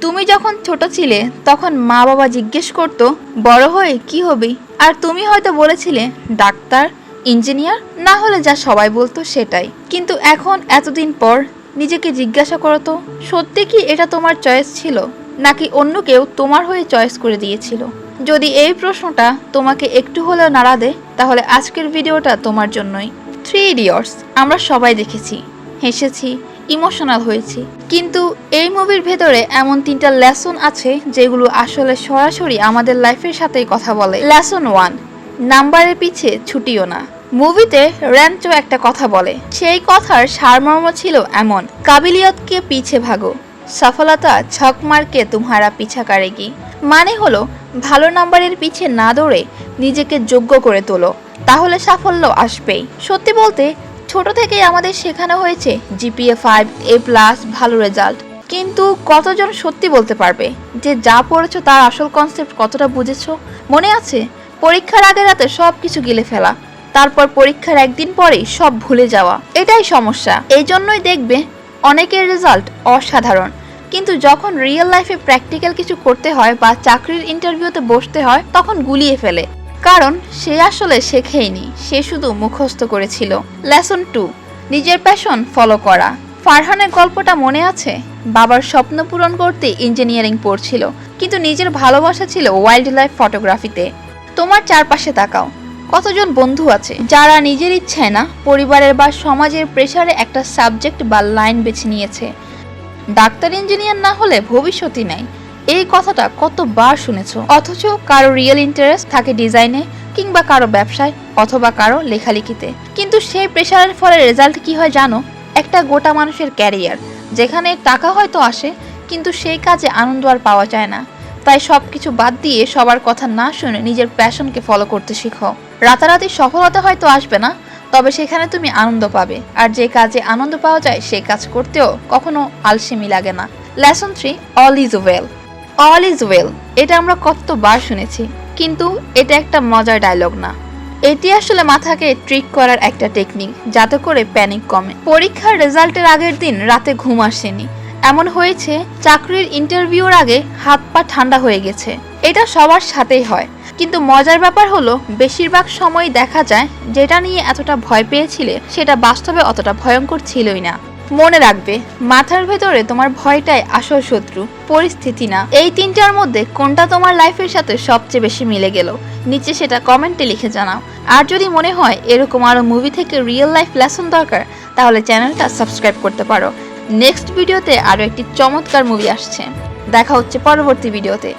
তুমি যখন ছোট ছিলে তখন মা বাবা জিজ্ঞেস করতো বড় হয়ে কি হবি, আর তুমি হয়তো বলেছিলে ডাক্তার, ইঞ্জিনিয়ার, না হলে যা সবাই বলতো সেটাই। কিন্তু এখন এতদিন পর নিজেকে জিজ্ঞাসা করো তো, সত্যি কি এটা তোমার চয়েস ছিল, নাকি অন্য কেউ তোমার হয়ে চয়েস করে দিয়েছিল? যদি এই প্রশ্নটা তোমাকে একটু হলেও নাড়া দেয়, তাহলে আজকের ভিডিওটা তোমার জন্যই। 3 ইডিয়টস আমরা সবাই দেখেছি, হেসেছি, ইমোশনাল হয়েছি, কিন্তু এই মুভির ভেতরে এমন 3টা লেসন আছে যেগুলো আসলে সরাসরি আমাদের লাইফের সাথেই কথা বলে। লেসন 1, নাম্বারের পিছে ছুটিও না। মুভিতে র্যাঞ্চো একটা কথা বলে, সেই কথার সারমর্ম ছিল এমন, কাবিলিয়তকে পিছে ভাগো, সফলতা ছক মারকে তুমহারা পিছা করেগি। মানে হলো ভালো নাম্বারের পিছে না দৌড়ে নিজেকে যোগ্য করে তোলো, তাহলে সাফল্য আসবেই। সত্যি বলতে ছোট থেকেই আমাদের শেখানো হয়েছে জিপিএ 5, A+, ভালো রেজাল্ট, কিন্তু কতজন সত্যি বলতে পারবে যে যা পড়েছো তার আসল কনসেপ্ট কতটা বুঝেছো? মনে আছে পরীক্ষার আগের রাতে সব কিছু গিলে ফেলা, তারপর পরীক্ষার একদিন পরেই সব ভুলে যাওয়া। এটাই সমস্যা। এই জন্যই দেখবে অনেকের রেজাল্ট অসাধারণ, কিন্তু যখন রিয়েল লাইফে প্র্যাকটিক্যাল কিছু করতে হয় বা চাকরির ইন্টারভিউতে বসতে হয় তখন গুলিয়ে ফেলে, কারণ সে আসলে শেখেইনি, সে শুধু মুখস্থ করেছিল। লেসন 2, নিজের প্যাশন ফলো করা। ফারহানের গল্পটা মনে আছে? বাবার স্বপ্ন পূরণ করতে ইঞ্জিনিয়ারিং পড়ছিল, কিন্তু নিজের ভালোবাসা ছিল ওয়াইল্ড লাইফ ফটোগ্রাফিতে। তোমার চারপাশে তাকাও, কতজন বন্ধু আছে যারা নিজের ইচ্ছায় না পরিবারের বা সমাজের প্রেসারে একটা সাবজেক্ট বা লাইন বেছে নিয়েছে। ডাক্তার ইঞ্জিনিয়ার না হলে ভবিষ্যৎই নাই, এই কথাটা কতবার শুনেছো, অথচ কারো রিয়েল ইন্টারেস্ট থাকে ডিজাইনে, কিংবা কারো ব্যবসায়, অথবা কারো লেখালেখিতে। কিন্তু সেই প্রেশারের ফলে রেজাল্ট কি হয় জানো? একটা গোটা মানুষের ক্যারিয়ার, যেখানে টাকা হয়তো আসে কিন্তু সেই কাজে আনন্দ আর পাওয়া যায় না। তাই সবকিছু বাদ দিয়ে সবার কথা না শুনে নিজের প্যাশনকে ফলো করতে শিখো। রাতারাতি সফলতা হয়তো আসবে না, তবে সেখানে তুমি আনন্দ পাবে, আর যে কাজে আনন্দ পাওয়া যায় সেই কাজ করতেও কখনো আলসেমি লাগে না। Lesson 3, all is well. All is well এটা আমরা কতবার শুনেছি, কিন্তু এটা একটা মজার ডায়লগ না। এটি আসলে মাথাকে ট্রিক করার একটা টেকনিক, যাতে করে প্যানিক কমে। পরীক্ষার রেজাল্টের আগের দিন রাতে ঘুম আসেনি, এমন হয়েছে চাকরির ইন্টারভিউর আগে হাত পা ঠান্ডা হয়ে গেছে। এটা সবার সাথেই হয়, কিন্তু মজার ব্যাপার হলো বেশিরভাগ সময় দেখা যায় যেটা নিয়ে এতটা ভয় পেয়েছিলে সেটা বাস্তবে অতটা ভয়ঙ্কর ছিলই না। মনে রাখবে, মাথার ভেতরে তোমার ভয়টাই আসল শত্রু, পরিস্থিতি না। এই 3টার মধ্যে কোনটা তোমার লাইফের সাথে সবচেয়ে বেশি মিলে গেল নিচে সেটা কমেন্টে লিখে জানাও। আর যদি মনে হয় এরকম আরো মুভি থেকে রিয়েল লাইফ লেসন দরকার, তাহলে চ্যানেলটা সাবস্ক্রাইব করতে পারো। নেক্সট ভিডিওতে আরো একটি চমৎকার মুভি আসছে। দেখা হচ্ছে পরবর্তী ভিডিওতে।